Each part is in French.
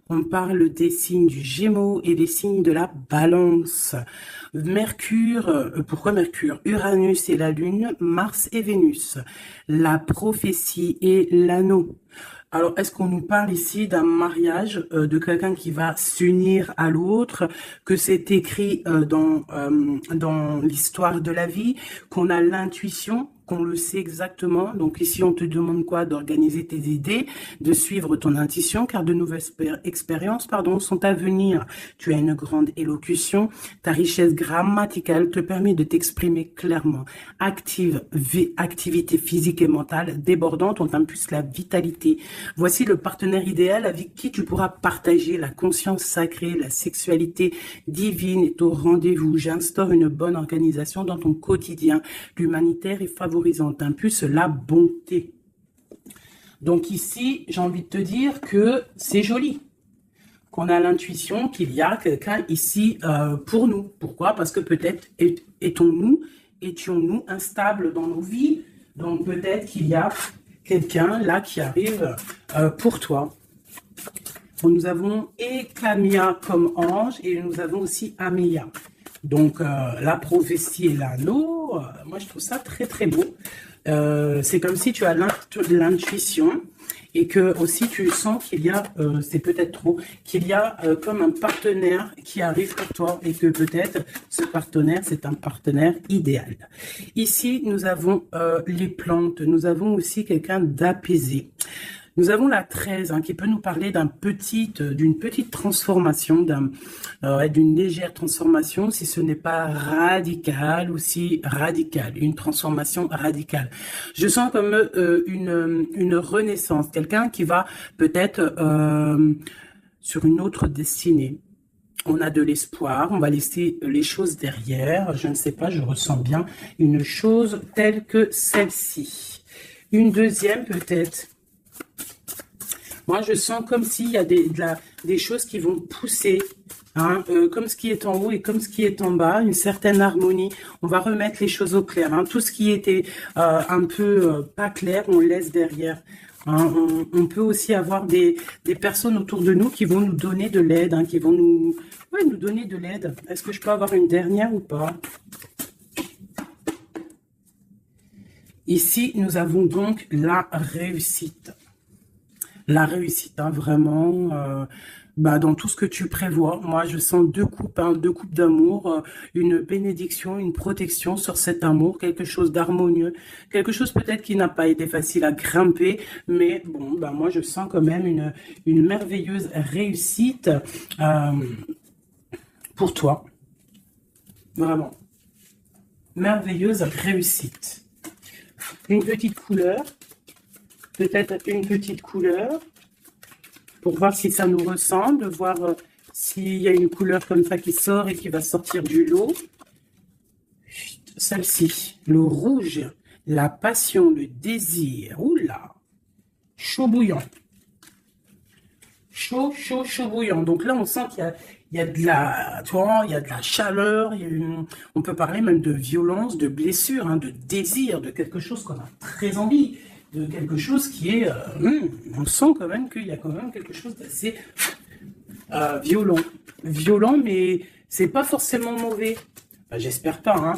On parle des signes du Gémeaux et des signes de la Balance. Mercure, pourquoi Mercure? Uranus et la Lune, Mars et Vénus. La prophétie et l'anneau. Alors, est-ce qu'on nous parle ici d'un mariage, de quelqu'un qui va s'unir à l'autre, que c'est écrit dans l'histoire de la vie, qu'on a l'intuition, qu'on le sait exactement. Donc ici, on te demande quoi? D'organiser tes idées, de suivre ton intuition, car de nouvelles expériences, sont à venir. Tu as une grande élocution. Ta richesse grammaticale te permet de t'exprimer clairement. Activité physique et mentale débordante, on t'impulse la vitalité. Voici le partenaire idéal avec qui tu pourras partager la conscience sacrée, la sexualité divine est au rendez-vous. J'instaure une bonne organisation dans ton quotidien. L'humanitaire est favorisant, t'impulse la bonté. Donc ici, j'ai envie de te dire que c'est joli, qu'on a l'intuition qu'il y a quelqu'un ici pour nous. Pourquoi? Parce que peut-être étions-nous instables dans nos vies. Donc peut-être qu'il y a quelqu'un là qui arrive pour toi. Bon, nous avons Ekamia comme ange et nous avons aussi Améa. Donc la prophétie et l'anneau, moi je trouve ça très très beau. C'est comme si tu as l'intuition et que aussi tu sens qu'il y a, c'est peut-être trop, qu'il y a comme un partenaire qui arrive pour toi et que peut-être ce partenaire, c'est un partenaire idéal. Ici, nous avons les plantes, nous avons aussi quelqu'un d'apaisé. Nous avons la 13 qui peut nous parler d'une petite transformation, d'une légère transformation, si ce n'est pas radical ou si radical, une transformation radicale. Je sens comme une renaissance, quelqu'un qui va peut-être sur une autre destinée. On a de l'espoir, on va laisser les choses derrière, je ne sais pas, je ressens bien une chose telle que celle-ci. Une deuxième peut-être. Moi, je sens comme s'il y a des choses qui vont pousser, comme ce qui est en haut et comme ce qui est en bas, une certaine harmonie. On va remettre les choses au clair. Tout ce qui était un peu pas clair, on laisse derrière. On peut aussi avoir des personnes autour de nous qui vont nous donner de l'aide, qui vont nous donner de l'aide. Est-ce que je peux avoir une dernière ou pas? Ici, nous avons donc la réussite. La réussite, vraiment, dans tout ce que tu prévois. Moi, je sens deux coupes d'amour, une bénédiction, une protection sur cet amour, quelque chose d'harmonieux, quelque chose peut-être qui n'a pas été facile à grimper, mais bon, moi, je sens quand même une merveilleuse réussite pour toi. Vraiment. Merveilleuse réussite. Une petite couleur. Peut-être une petite couleur pour voir si ça nous ressemble, voir s'il y a une couleur comme ça qui sort et qui va sortir du lot. Celle-ci, le rouge, la passion, le désir. Oula, chaud bouillant. Chaud bouillant. Donc là, on sent qu'il y a de la, tu vois, il y a de la chaleur, on peut parler même de violence, de blessure, de désir, de quelque chose qu'on a très envie. De quelque chose qui est... on sent quand même qu'il y a quand même quelque chose d'assez violent. Violent, mais c'est pas forcément mauvais. J'espère pas.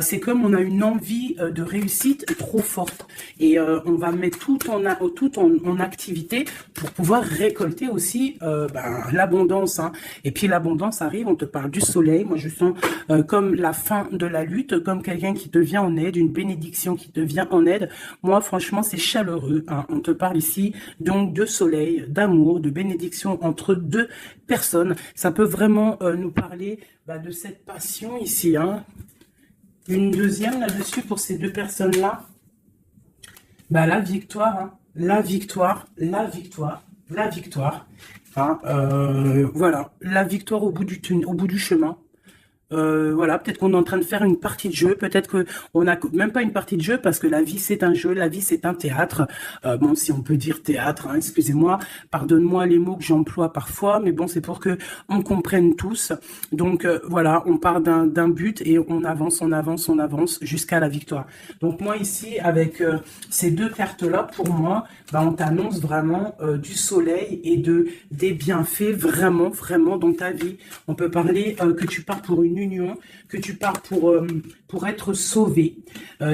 C'est comme on a une envie de réussite trop forte. Et on va mettre tout en activité pour pouvoir récolter aussi l'abondance. Et puis l'abondance arrive, on te parle du soleil. Moi, je sens comme la fin de la lutte, comme quelqu'un qui te vient en aide, une bénédiction qui te vient en aide. Moi, franchement, c'est chaleureux. On te parle ici donc de soleil, d'amour, de bénédiction entre deux personnes. Ça peut vraiment nous parler de cette passion ici. Une deuxième là-dessus pour ces deux personnes-là. La victoire, la victoire, la victoire, la victoire. Voilà, la victoire au bout du chemin. Voilà, peut-être qu'on est en train de faire une partie de jeu, peut-être que on n'a même pas une partie de jeu parce que la vie c'est un jeu, la vie c'est un théâtre. Bon, si on peut dire théâtre, hein, excusez-moi, pardonne-moi les mots que j'emploie parfois, mais bon, c'est pour que on comprenne tous. Donc voilà, on part d'un but et on avance, on avance, on avance jusqu'à la victoire. Donc moi ici, avec ces deux cartes-là, pour moi, bah, on t'annonce vraiment du soleil et des bienfaits vraiment, vraiment dans ta vie. On peut parler que tu pars pour une union, que tu pars pour être sauvé,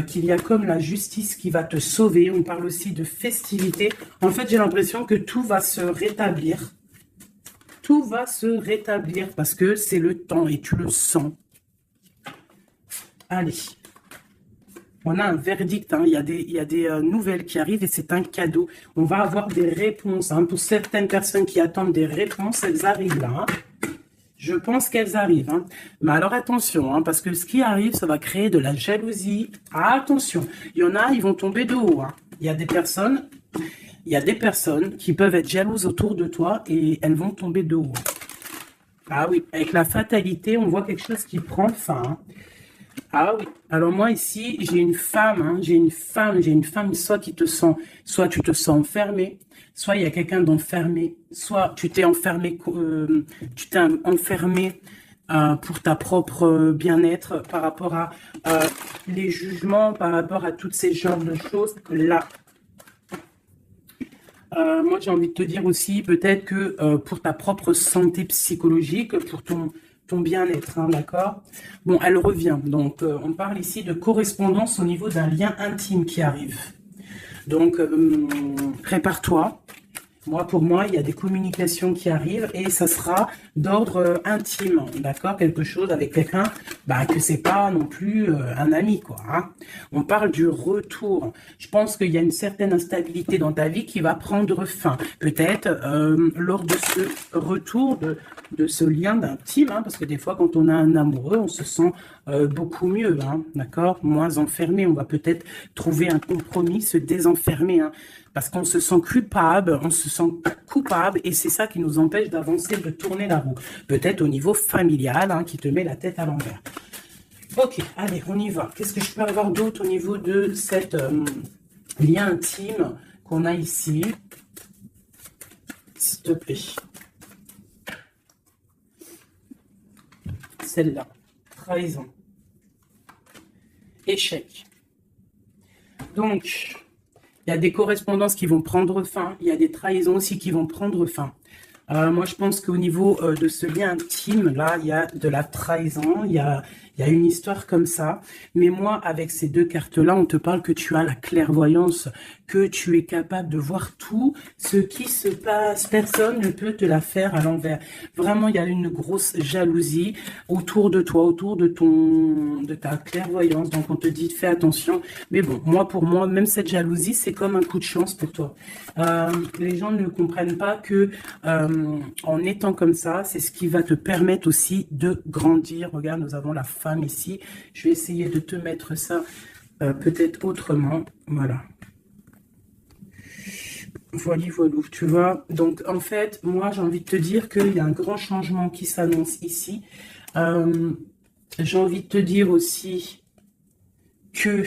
qu'il y a comme la justice qui va te sauver. On parle aussi de festivité. En fait, j'ai l'impression que tout va se rétablir. Tout va se rétablir parce que c'est le temps et tu le sens. Allez. On a un verdict, hein. Il y a des nouvelles qui arrivent et c'est un cadeau. On va avoir des réponses. Hein. Pour certaines personnes qui attendent des réponses, elles arrivent là. Hein. Je pense qu'elles arrivent. Hein. Mais alors attention, hein, parce que ce qui arrive, ça va créer de la jalousie. Ah, attention, il y en a, ils vont tomber de haut. Hein. Il y a des personnes qui peuvent être jalouses autour de toi et elles vont tomber de haut. Ah oui, avec la fatalité, on voit quelque chose qui prend fin. Hein. Ah oui. Alors moi ici, j'ai une femme, hein, j'ai une femme, soit tu te sens enfermé, soit il y a quelqu'un d'enfermé, soit tu t'es enfermé, pour ta propre bien-être par rapport à les jugements, par rapport à toutes ces genres de choses là. Moi j'ai envie de te dire aussi peut-être que pour ta propre santé psychologique, pour ton bien-être, hein, d'accord? Bon, elle revient. Donc, on parle ici de correspondance au niveau d'un lien intime qui arrive. Donc, prépare-toi. Moi, pour moi, il y a des communications qui arrivent et ça sera d'ordre intime, d'accord? Quelque chose avec quelqu'un, bah, que c'est pas non plus un ami, quoi. Hein. On parle du retour. Je pense qu'il y a une certaine instabilité dans ta vie qui va prendre fin. Peut-être lors de ce retour de ce lien d'intime, hein, parce que des fois, quand on a un amoureux, on se sent beaucoup mieux, hein, d'accord? Moins enfermé. On va peut-être trouver un compromis, se désenfermer, hein, parce qu'on se sent coupable, et c'est ça qui nous empêche d'avancer, de tourner la roue. Peut-être au niveau familial, hein, qui te met la tête à l'envers. Ok, allez, on y va. Qu'est-ce que je peux avoir d'autre au niveau de cette lien intime qu'on a ici? S'il te plaît. Celle-là. Trahison. Échec. Donc, il y a des correspondances qui vont prendre fin. Il y a des trahisons aussi qui vont prendre fin. Moi, je pense qu'au niveau de ce lien intime, là, il y a de la trahison, il y a une histoire comme ça. Mais moi, avec ces deux cartes-là, on te parle que tu as la clairvoyance, que tu es capable de voir tout ce qui se passe. Personne ne peut te la faire à l'envers. Vraiment, il y a une grosse jalousie autour de toi, autour de ta clairvoyance. Donc, on te dit, fais attention. Mais bon, pour moi, même cette jalousie, c'est comme un coup de chance pour toi. Les gens ne comprennent pas que en étant comme ça, c'est ce qui va te permettre aussi de grandir. Regarde, nous avons la femme ici. Je vais essayer de te mettre ça peut-être autrement. Voilà. Voilà, tu vois. Donc, en fait, moi, j'ai envie de te dire qu'il y a un grand changement qui s'annonce ici. J'ai envie de te dire aussi que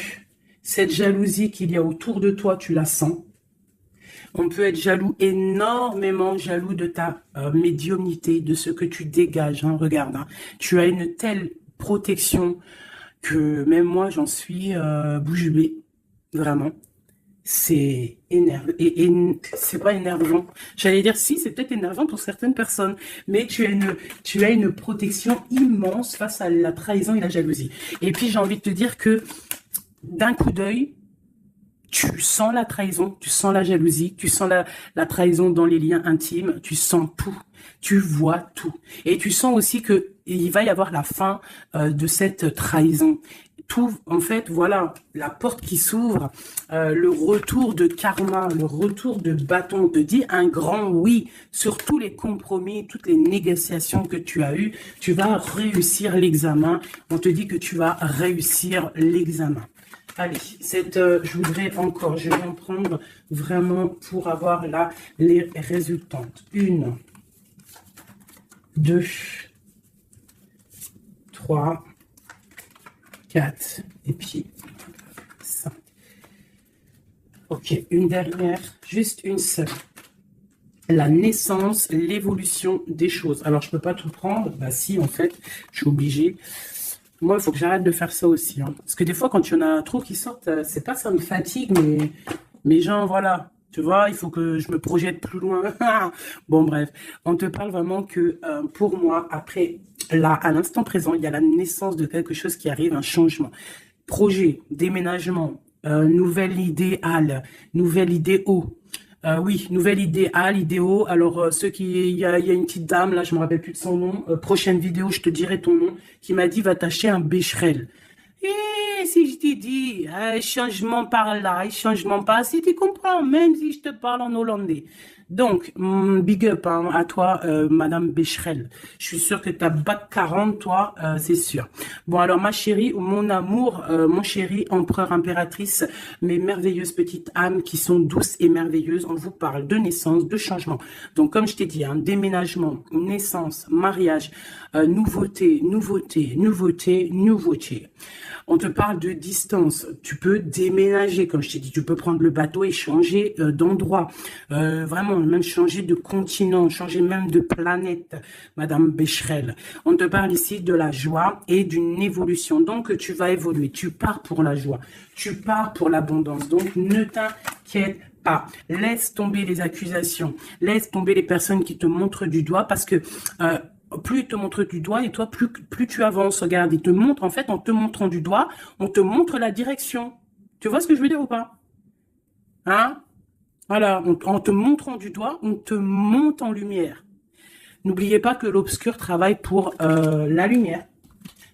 cette jalousie qu'il y a autour de toi, tu la sens. On peut être jaloux, énormément jaloux de ta médiumnité, de ce que tu dégages. Hein, regarde, hein. Tu as une telle protection que même moi, j'en suis bouche bée. Vraiment. C'est énervant. Et c'est pas énervant. J'allais dire, si, c'est peut-être énervant pour certaines personnes. Mais tu as une protection immense face à la trahison et la jalousie. Et puis, j'ai envie de te dire que d'un coup d'œil, tu sens la trahison, tu sens la jalousie, tu sens la trahison dans les liens intimes, tu sens tout, tu vois tout. Et tu sens aussi que il va y avoir la fin de cette trahison. Tout, en fait, voilà, la porte qui s'ouvre, le retour de karma, le retour de bâton, on te dit un grand oui sur tous les compromis, toutes les négociations que tu as eues. Tu vas réussir l'examen. On te dit que tu vas réussir l'examen. Allez, je voudrais encore, je vais en prendre vraiment pour avoir là les résultantes. 1, 2, 3, 4, et puis 5. Ok, une dernière, juste une seule. La naissance, l'évolution des choses. Alors, je peux pas tout prendre. Bah si, en fait, je suis obligée. Moi, il faut que j'arrête de faire ça aussi. Hein. Parce que des fois, quand il y en a trop qui sortent, c'est pas ça me fatigue, mais genre, voilà. Tu vois, il faut que je me projette plus loin. Bon, bref. On te parle vraiment que pour moi, après, là, à l'instant présent, il y a la naissance de quelque chose qui arrive, un changement. Projet, déménagement, nouvelle idéale, nouvelle idéo. Oui, nouvelle idéale, idéo. Alors, il y a une petite dame, là, je me rappelle plus de son nom. Prochaine vidéo, je te dirai ton nom, qui m'a dit, va t'acheter un Becherel. Et si je t'ai dit, changement par là, changement par si tu comprends, même si je te parle en hollandais. Donc, big up hein, à toi, Madame Becherel. Je suis sûre que tu as bac 40, toi, c'est sûr. Bon, alors, ma chérie, mon amour, mon chéri, empereur, impératrice, mes merveilleuses petites âmes qui sont douces et merveilleuses, on vous parle de naissance, de changement. Donc, comme je t'ai dit, hein, déménagement, naissance, mariage, nouveauté, nouveauté, nouveauté, nouveauté. On te parle de distance. Tu peux déménager, comme je t'ai dit. Tu peux prendre le bateau et changer d'endroit. Vraiment, même changer de continent, changer même de planète, Madame Becherel. On te parle ici de la joie et d'une évolution. Donc, tu vas évoluer. Tu pars pour la joie. Tu pars pour l'abondance. Donc, ne t'inquiète pas. Laisse tomber les accusations. Laisse tomber les personnes qui te montrent du doigt parce que... plus il te montre du doigt et toi, plus tu avances. Regarde, il te montre, en fait, en te montrant du doigt, on te montre la direction. Tu vois ce que je veux dire ou pas? Hein? Voilà, en te montrant du doigt, on te monte en lumière. N'oubliez pas que l'obscur travaille pour la lumière.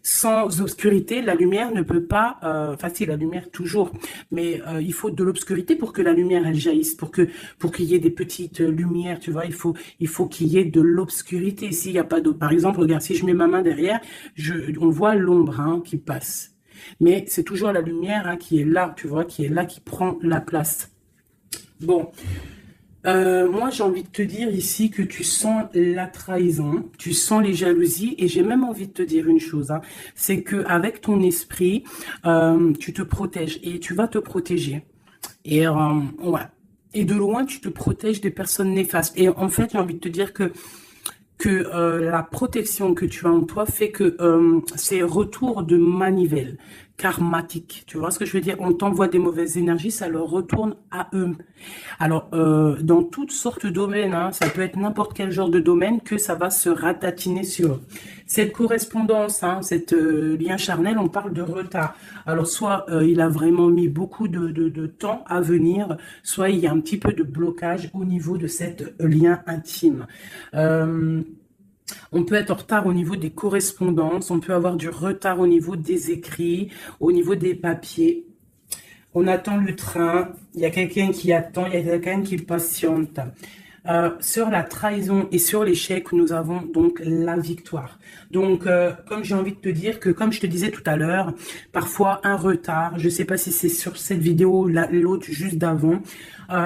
Sans obscurité, la lumière ne peut pas... Enfin, si, la lumière toujours. Mais il faut de l'obscurité pour que la lumière, elle jaillisse. Pour qu'il y ait des petites lumières, tu vois. Il faut qu'il y ait de l'obscurité. S'il n'y a pas d'autre... Par exemple, regarde, si je mets ma main derrière, on voit l'ombre hein, qui passe. Mais c'est toujours la lumière hein, qui est là, tu vois, qui est là, qui prend la place. Bon... moi, j'ai envie de te dire ici que tu sens la trahison, tu sens les jalousies, et j'ai même envie de te dire une chose, hein, c'est que avec ton esprit, tu te protèges et tu vas te protéger. Et ouais. Et de loin, tu te protèges des personnes néfastes. Et en fait, j'ai envie de te dire que la protection que tu as en toi fait que c'est retour de manivelle karmatique. Tu vois ce que je veux dire? On t'envoie des mauvaises énergies, ça leur retourne à eux. Alors, dans toutes sortes de domaines, hein, ça peut être n'importe quel genre de domaine que ça va se ratatiner sur eux. Cette correspondance, hein, cette lien charnel, on parle de retard. Alors, soit il a vraiment mis beaucoup de temps à venir, soit il y a un petit peu de blocage au niveau de cette lien intime. On peut être en retard au niveau des correspondances, on peut avoir du retard au niveau des écrits, au niveau des papiers. On attend le train, il y a quelqu'un qui attend, il y a quelqu'un qui patiente. Sur la trahison et sur l'échec, nous avons donc la victoire. Donc, comme j'ai envie de te dire que, comme je te disais tout à l'heure, parfois un retard, je ne sais pas si c'est sur cette vidéo, l'autre juste d'avant,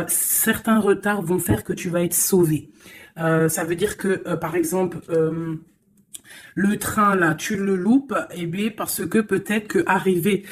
certains retards vont faire que tu vas être sauvé. Ça veut dire que, par exemple, le train, là, tu le loupes, eh bien, parce que peut-être que arrivé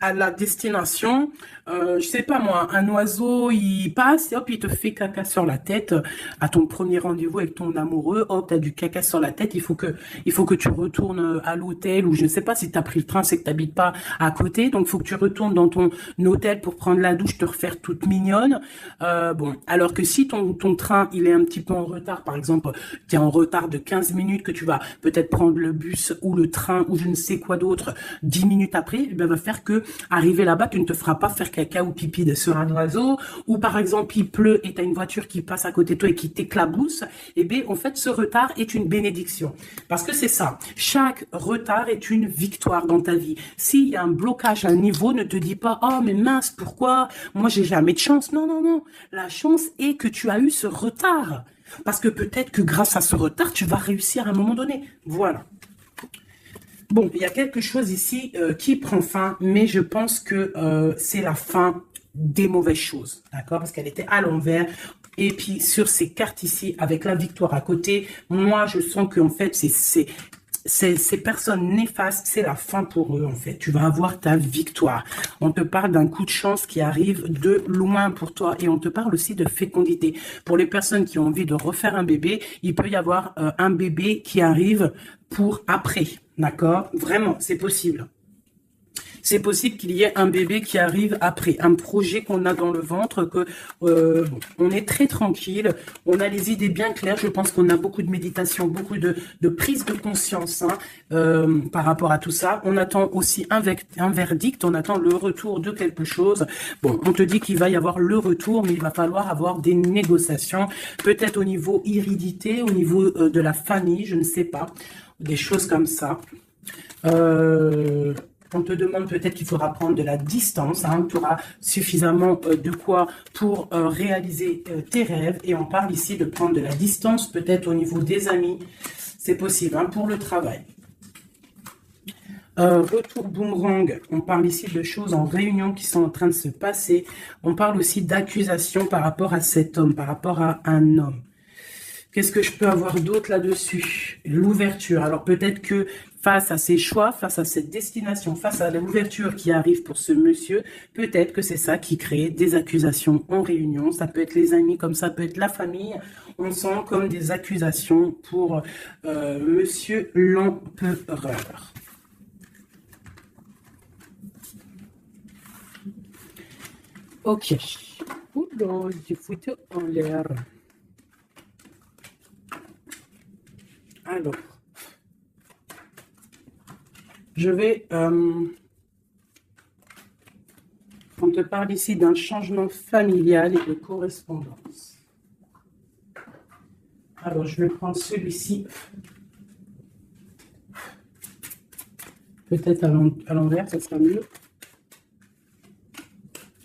à la destination, je sais pas moi, un oiseau, il passe et hop, il te fait caca sur la tête à ton premier rendez-vous avec ton amoureux. Hop, t'as du caca sur la tête, il faut que tu retournes à l'hôtel ou je ne sais pas si t'as pris le train, c'est que t'habites pas à côté. Donc, il faut que tu retournes dans ton hôtel pour prendre la douche, te refaire toute mignonne. Bon, alors que si ton train, il est un petit peu en retard, par exemple, tu es en retard de 15 minutes, que tu vas peut-être prendre le bus ou le train ou je ne sais quoi d'autre 10 minutes après, eh ben, va faire que arriver là-bas, tu ne te feras pas faire caca ou pipi sur un oiseau, ou par exemple il pleut et tu as une voiture qui passe à côté de toi et qui t'éclabousse, et bien en fait ce retard est une bénédiction. Parce que c'est ça, chaque retard est une victoire dans ta vie. S'il y a un blocage à un niveau, ne te dis pas « Oh mais mince, pourquoi? Moi j'ai jamais de chance. » Non, non, non. La chance est que tu as eu ce retard. Parce que peut-être que grâce à ce retard, tu vas réussir à un moment donné. Voilà. Bon, il y a quelque chose ici qui prend fin, mais je pense que c'est la fin des mauvaises choses, d'accord? Parce qu'elle était à l'envers. Et puis, sur ces cartes ici, avec la victoire à côté, moi, je sens qu'en fait, ces personnes néfastes, c'est la fin pour eux en fait. Tu vas avoir ta victoire. On te parle d'un coup de chance qui arrive de loin pour toi et on te parle aussi de fécondité. Pour les personnes qui ont envie de refaire un bébé, il peut y avoir un bébé qui arrive pour après, d'accord? Vraiment, c'est possible. C'est possible qu'il y ait un bébé qui arrive après, un projet qu'on a dans le ventre, que on est très tranquille, on a les idées bien claires. Je pense qu'on a beaucoup de méditation, beaucoup de prise de conscience par rapport à tout ça. On attend aussi un verdict, on attend le retour de quelque chose. Bon, on te dit qu'il va y avoir le retour, mais il va falloir avoir des négociations, peut-être au niveau hérédité, au niveau de la famille, je ne sais pas, des choses comme ça. On te demande peut-être qu'il faudra prendre de la distance, tu auras suffisamment de quoi pour réaliser tes rêves. Et on parle ici de prendre de la distance, peut-être au niveau des amis. C'est possible pour le travail. Retour boomerang, on parle ici de choses en réunion qui sont en train de se passer. On parle aussi d'accusations par rapport à cet homme, par rapport à un homme. Qu'est-ce que je peux avoir d'autre là-dessus? L'ouverture. Alors peut-être que face à ses choix, face à cette destination, face à l'ouverture qui arrive pour ce monsieur, peut-être que c'est ça qui crée des accusations en réunion. Ça peut être les amis, comme ça peut être la famille. On sent comme des accusations pour monsieur l'empereur. Ok. Oula, j'ai foutu en l'air. Alors, je vais... on te parle ici d'un changement familial et de correspondance. Alors, je vais prendre celui-ci. Peut-être à l'envers, ça sera mieux.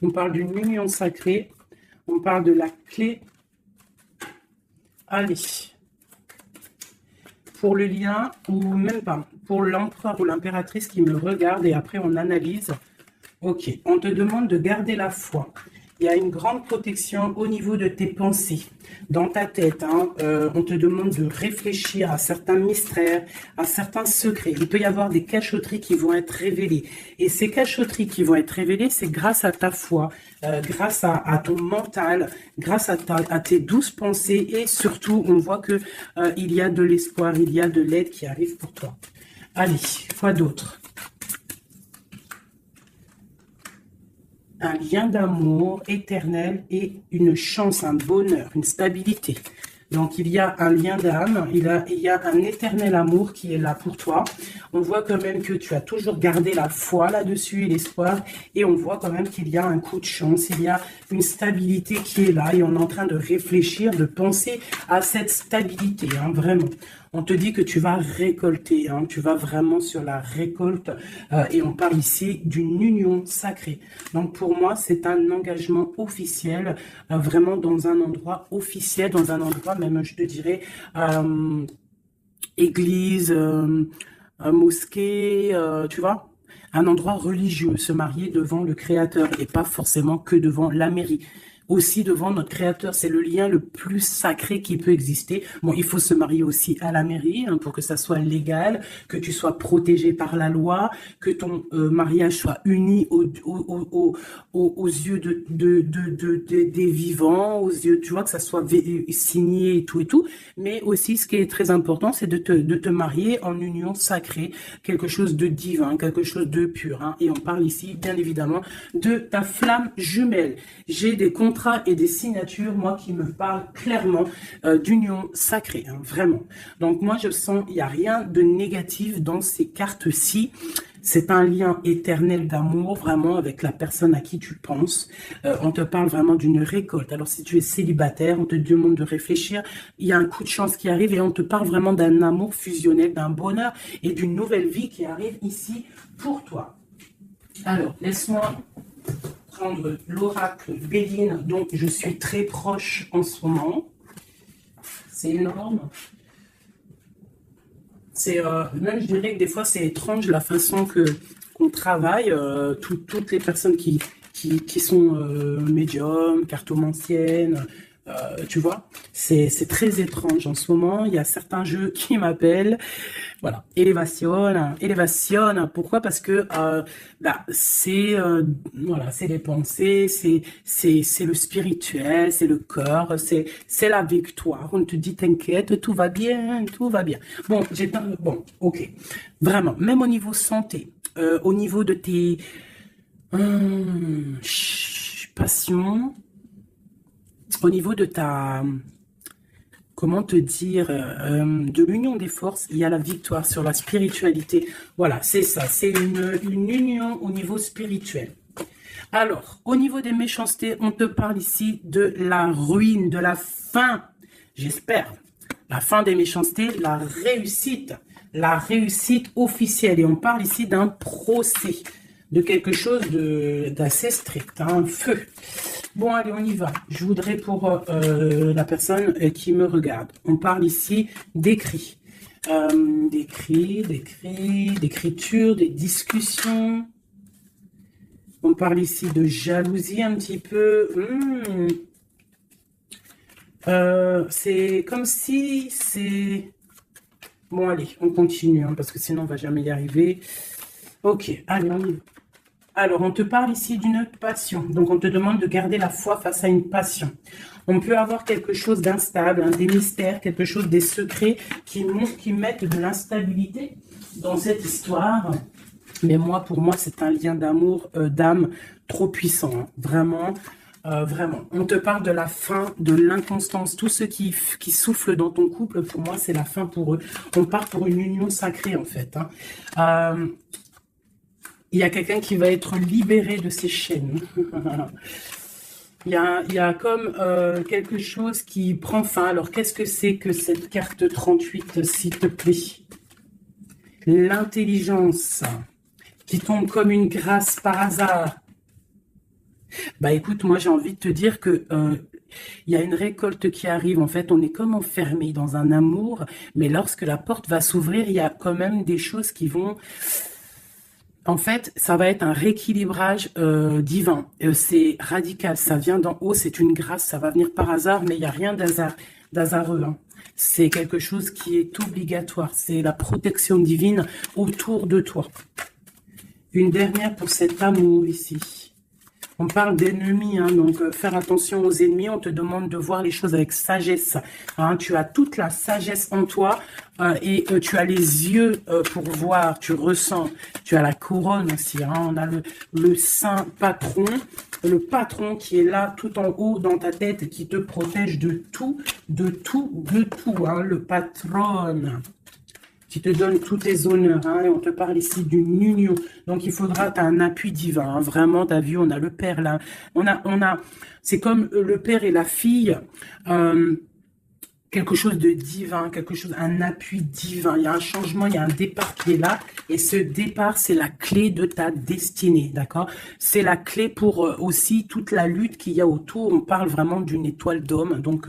On parle d'une union sacrée. On parle de la clé. Allez. Pour le lien, ou même pas, pour l'empereur ou l'impératrice qui me regarde et après on analyse. Ok, on te demande de garder la foi. Il y a une grande protection au niveau de tes pensées, dans ta tête. On te demande de réfléchir à certains mystères, à certains secrets. Il peut y avoir des cachotteries qui vont être révélées. Et ces cachotteries qui vont être révélées, c'est grâce à ta foi, grâce à ton mental, grâce à tes douces pensées. Et surtout, on voit que il y a de l'espoir, il y a de l'aide qui arrive pour toi. Allez, quoi d'autre? Un lien d'amour éternel et une chance, un bonheur, une stabilité. Donc, il y a un lien d'âme, il y a un éternel amour qui est là pour toi. On voit quand même que tu as toujours gardé la foi là-dessus et l'espoir. Et on voit quand même qu'il y a un coup de chance, il y a une stabilité qui est là. Et on est en train de réfléchir, de penser à cette stabilité, vraiment. On te dit que tu vas récolter, tu vas vraiment sur la récolte. Et on parle ici d'une union sacrée. Donc pour moi, c'est un engagement officiel, vraiment dans un endroit officiel, dans un endroit même, je te dirais, église, mosquée, tu vois, un endroit religieux, se marier devant le Créateur et pas forcément que devant la mairie. Aussi devant notre Créateur, c'est le lien le plus sacré qui peut exister. Bon, il faut se marier aussi à la mairie pour que ça soit légal, que tu sois protégé par la loi, que ton mariage soit uni aux yeux des vivants, aux yeux, tu vois, que ça soit signé et tout. Mais aussi, ce qui est très important, c'est de te marier en union sacrée, quelque chose de divin, quelque chose de pur. Et on parle ici, bien évidemment, de ta flamme jumelle. J'ai des contrats et des signatures, moi, qui me parlent clairement d'union sacrée, vraiment. Donc, moi, je sens, il n'y a rien de négatif dans ces cartes-ci. C'est un lien éternel d'amour, vraiment, avec la personne à qui tu penses. On te parle vraiment d'une récolte. Alors, si tu es célibataire, on te demande de réfléchir. Il y a un coup de chance qui arrive et on te parle vraiment d'un amour fusionnel, d'un bonheur et d'une nouvelle vie qui arrive ici pour toi. Alors, laisse-moi prendre l'oracle Béline, dont je suis très proche en ce moment. C'est énorme. C'est même, je dirais que des fois, c'est étrange la façon qu'on travaille. Toutes les personnes qui sont médiums, cartomanciennes, tu vois, c'est très étrange en ce moment. Il y a certains jeux qui m'appellent. Voilà, élévation. Pourquoi? Parce que c'est voilà, c'est les pensées, c'est le spirituel, c'est le cœur, c'est la victoire. On te dit t'inquiète, tout va bien, tout va bien. Bon, bon, ok, vraiment, même au niveau santé, au niveau de tes passions, au niveau de ta comment te dire, de l'union des forces, il y a la victoire sur la spiritualité. Voilà, c'est ça, c'est une union au niveau spirituel. Alors, au niveau des méchancetés, on te parle ici de la ruine, de la fin, j'espère. La fin des méchancetés, la réussite officielle. Et on parle ici d'un procès, de quelque chose d'assez strict, un feu. Bon, allez, on y va. Je voudrais pour la personne qui me regarde. On parle ici d'écrit. D'écriture, des discussions. On parle ici de jalousie un petit peu. C'est comme si c'est... Bon, allez, on continue, hein, parce que sinon on va jamais y arriver. Ok, allez, on y va. Alors, on te parle ici d'une passion. Donc, on te demande de garder la foi face à une passion. On peut avoir quelque chose d'instable, hein, des mystères, quelque chose, des secrets qui mettent de l'instabilité dans cette histoire. Mais moi, pour moi, c'est un lien d'amour, d'âme trop puissant. Hein. Vraiment, vraiment. On te parle de la fin, de l'inconstance. Tous ceux qui soufflent dans ton couple, pour moi, c'est la fin pour eux. On part pour une union sacrée, en fait. Hein. Il y a quelqu'un qui va être libéré de ses chaînes. Il y a comme quelque chose qui prend fin. Alors, qu'est-ce que c'est que cette carte 38, s'il te plaît? L'intelligence qui tombe comme une grâce par hasard. Bah écoute, moi j'ai envie de te dire que il y a une récolte qui arrive. En fait, on est comme enfermé dans un amour, mais lorsque la porte va s'ouvrir, il y a quand même des choses qui vont... En fait, ça va être un rééquilibrage divin. C'est radical, ça vient d'en haut, c'est une grâce, ça va venir par hasard, mais il n'y a rien d'hasardeux. Hein. C'est quelque chose qui est obligatoire. C'est la protection divine autour de toi. Une dernière pour cet amour ici. On parle d'ennemis, hein, donc faire attention aux ennemis. On te demande de voir les choses avec sagesse. Hein, tu as toute la sagesse en toi et tu as les yeux pour voir, tu ressens. Tu as la couronne aussi. Hein, on a le saint patron, le patron qui est là tout en haut dans ta tête, qui te protège de tout, hein, le patron. Qui te donne tous tes honneurs, hein, et on te parle ici d'une union. Donc, il faudra, tu as un appui divin, hein, vraiment, tu as vu, on a le père là, c'est comme le père et la fille, quelque chose de divin, un appui divin. Il y a un changement, il y a un départ qui est là. Et ce départ, c'est la clé de ta destinée, d'accord? C'est la clé pour aussi toute la lutte qu'il y a autour. On parle vraiment d'une étoile d'homme, donc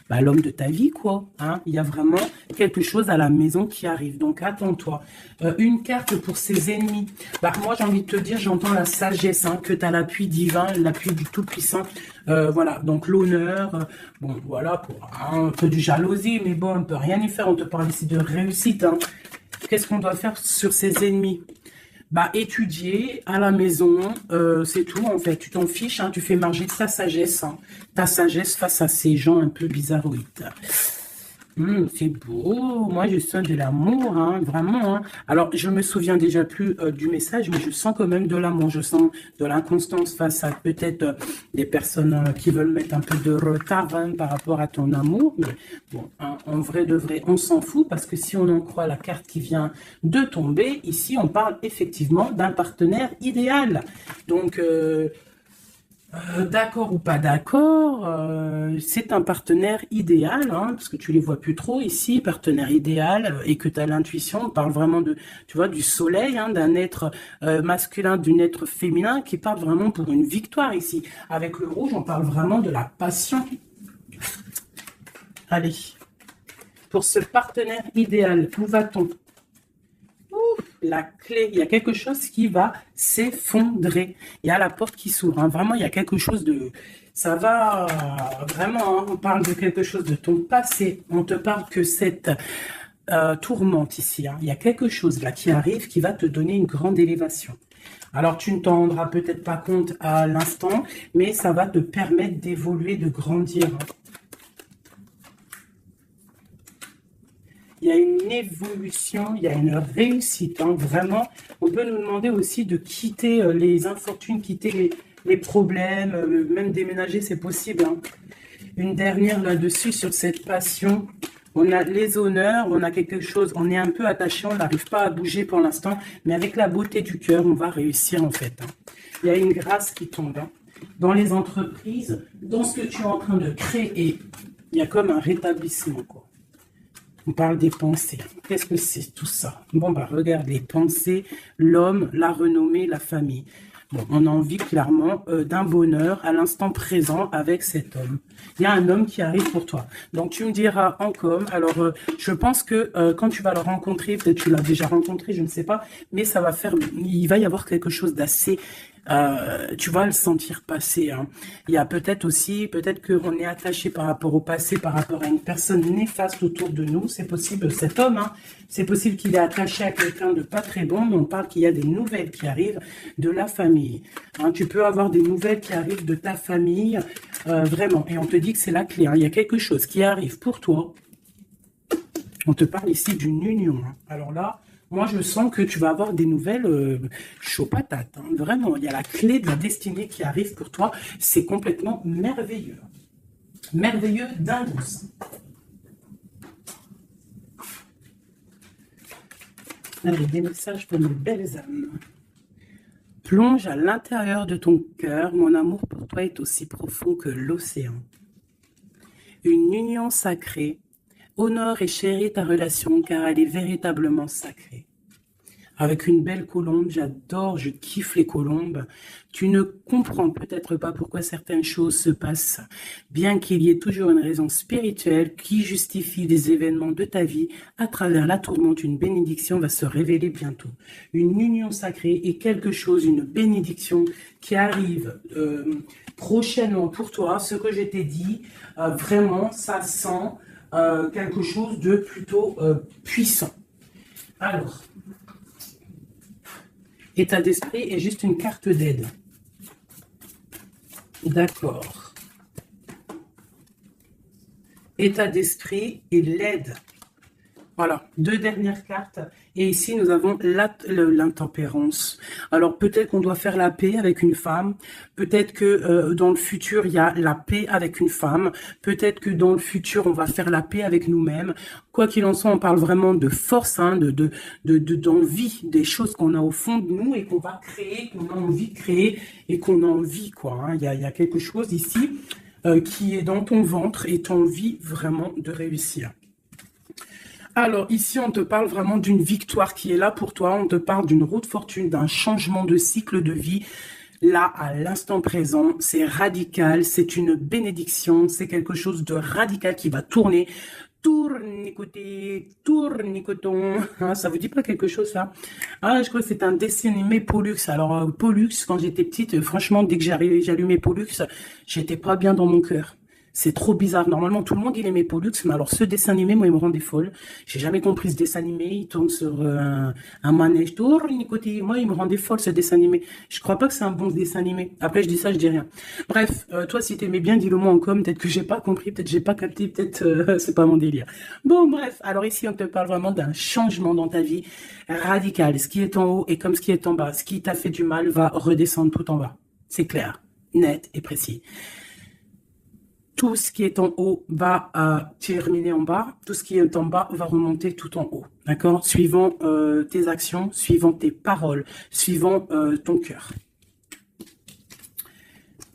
l'homme de ta vie, quoi. Hein? Il y a vraiment quelque chose à la maison qui arrive. Donc, attends-toi. Une carte pour ses ennemis. Moi, j'ai envie de te dire, j'entends la sagesse, hein, que tu as l'appui divin, l'appui du Tout-Puissant. Voilà, donc l'honneur, bon, voilà, pour un peu de jalousie, mais bon, on ne peut rien y faire. On te parle ici de réussite. Hein. Qu'est-ce qu'on doit faire sur ses ennemis? Étudier à la maison, c'est tout, en fait. Tu t'en fiches, hein, tu fais marcher ta sagesse, hein, face à ces gens un peu bizarroïdes. C'est beau, moi je sens de l'amour, hein, vraiment. Hein. Alors, je me souviens déjà plus du message, mais je sens quand même de l'amour. Je sens de l'inconstance face à peut-être des personnes qui veulent mettre un peu de retard hein, par rapport à ton amour. Mais bon, hein, en vrai de vrai, on s'en fout parce que si on en croit la carte qui vient de tomber, ici on parle effectivement d'un partenaire idéal. Donc... d'accord ou pas d'accord, c'est un partenaire idéal, hein, parce que tu les vois plus trop ici, partenaire idéal, et que tu as l'intuition, on parle vraiment de, tu vois, du soleil, hein, d'un être masculin, d'un être féminin, qui parle vraiment pour une victoire ici. Avec le rouge, on parle vraiment de la passion. Allez, pour ce partenaire idéal, où va-t-on? la clé, il y a quelque chose qui va s'effondrer. Il y a la porte qui s'ouvre, hein. Vraiment, il y a quelque chose de... Ça va vraiment, hein, on parle de quelque chose de ton passé. On te parle que cette tourmente ici, hein. Il y a quelque chose là qui arrive qui va te donner une grande élévation. Alors, tu ne t'en rendras peut-être pas compte à l'instant, mais ça va te permettre d'évoluer, de grandir, hein. Il y a une évolution, il y a une réussite, hein. Vraiment, on peut nous demander aussi de quitter les infortunes, quitter les problèmes, même déménager, c'est possible, hein. Une dernière là-dessus, sur cette passion. On a les honneurs, on a quelque chose, on est un peu attaché, on n'arrive pas à bouger pour l'instant, mais avec la beauté du cœur, on va réussir en fait, hein. Il y a une grâce qui tombe, hein. Dans les entreprises, dans ce que tu es en train de créer, il y a comme un rétablissement, quoi. On parle des pensées. Qu'est-ce que c'est tout ça? Bon, bah regarde, les pensées, l'homme, la renommée, la famille. Bon, on a envie clairement d'un bonheur à l'instant présent avec cet homme. Il y a un homme qui arrive pour toi. Donc tu me diras en com. Alors je pense que quand tu vas le rencontrer, peut-être tu l'as déjà rencontré, je ne sais pas, mais ça va faire, il va y avoir quelque chose d'assez... tu vas le sentir passer, hein. Il y a peut-être aussi, peut-être qu'on est attaché par rapport au passé, par rapport à une personne néfaste autour de nous. C'est possible, cet homme, hein, c'est possible qu'il est attaché à quelqu'un de pas très bon, mais on parle qu'il y a des nouvelles qui arrivent de la famille, hein. Tu peux avoir des nouvelles qui arrivent de ta famille, vraiment, et on te dit que c'est la clé, hein. Il y a quelque chose qui arrive pour toi. On te parle ici d'une union, hein. Alors là, moi, je sens que tu vas avoir des nouvelles chaud patate, hein. Vraiment, il y a la clé de la destinée qui arrive pour toi. C'est complètement merveilleux. Merveilleux d'indouce. Allez, des messages pour nos belles âmes. Plonge à l'intérieur de ton cœur. Mon amour pour toi est aussi profond que l'océan. Une union sacrée. Honore et chéris ta relation car elle est véritablement sacrée. Avec une belle colombe, j'adore, je kiffe les colombes. Tu ne comprends peut-être pas pourquoi certaines choses se passent, bien qu'il y ait toujours une raison spirituelle qui justifie des événements de ta vie. À travers la tourmente, une bénédiction va se révéler bientôt. Une union sacrée est quelque chose, une bénédiction qui arrive prochainement pour toi. Ce que je t'ai dit, vraiment, ça sent quelque chose de plutôt puissant. Alors, état d'esprit est juste une carte d'aide. D'accord. État d'esprit et l'aide. Voilà, deux dernières cartes. Et ici, nous avons l'intempérance. Alors, peut-être qu'on doit faire la paix avec une femme. Peut-être que dans le futur, il y a la paix avec une femme. Peut-être que dans le futur, on va faire la paix avec nous-mêmes. Quoi qu'il en soit, on parle vraiment de force, hein, d'envie, des choses qu'on a au fond de nous et qu'on va créer, qu'on a envie de créer et qu'on a envie, quoi, hein. Il y a quelque chose ici qui est dans ton ventre et tu as envie vraiment de réussir. Alors, ici, on te parle vraiment d'une victoire qui est là pour toi. On te parle d'une roue de fortune, d'un changement de cycle de vie. Là, à l'instant présent, c'est radical, c'est une bénédiction, c'est quelque chose de radical qui va tourner. Tournicoté, tournicoton. Ah, ça vous dit pas quelque chose, ça? Ah, je crois que c'est un dessin animé Pollux. Alors, Pollux, quand j'étais petite, franchement, dès que j'allumais Pollux, j'étais pas bien dans mon cœur. C'est trop bizarre. Normalement, tout le monde, il aimait Pollux, mais alors ce dessin animé, moi, il me rendait folle. J'ai jamais compris ce dessin animé. Il tourne sur un manège. Tournicoté. Moi, il me rendait folle, ce dessin animé. Je crois pas que c'est un bon dessin animé. Après, je dis ça, je dis rien. Bref, toi, si t'aimais bien, dis-le moi en com. Peut-être que j'ai pas compris, peut-être j'ai pas capté, peut-être c'est pas mon délire. Bon, bref. Alors ici, on te parle vraiment d'un changement dans ta vie radical. Ce qui est en haut et comme ce qui est en bas. Ce qui t'a fait du mal va redescendre tout en bas. C'est clair, net et précis. Tout ce qui est en haut va terminer en bas. Tout ce qui est en bas va remonter tout en haut. D'accord? Suivant tes actions, suivant tes paroles, suivant ton cœur.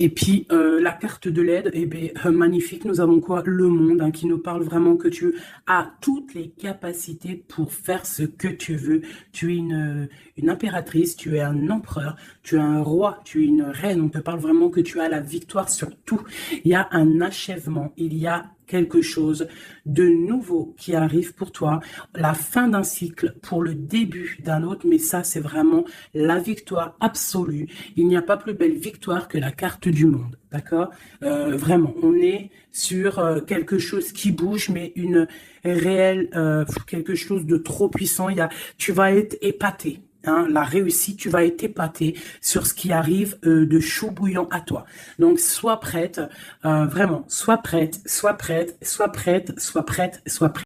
Et puis, la carte de l'aide, eh bien, magnifique. Nous avons quoi? Le monde, hein, qui nous parle vraiment que tu as toutes les capacités pour faire ce que tu veux. Tu es une impératrice, tu es un empereur, tu es un roi, tu es une reine. On te parle vraiment que tu as la victoire sur tout. Il y a un achèvement, il y a quelque chose de nouveau qui arrive pour toi, la fin d'un cycle pour le début d'un autre, mais ça c'est vraiment la victoire absolue. Il n'y a pas plus belle victoire que la carte du monde, d'accord? Vraiment, on est sur quelque chose qui bouge, mais une réelle, quelque chose de trop puissant. Tu vas être épaté. Hein, la réussite, tu vas être épaté sur ce qui arrive de chaud bouillant à toi. Donc, sois prête, vraiment, sois prête, sois prête, sois prête, sois prête, sois prête.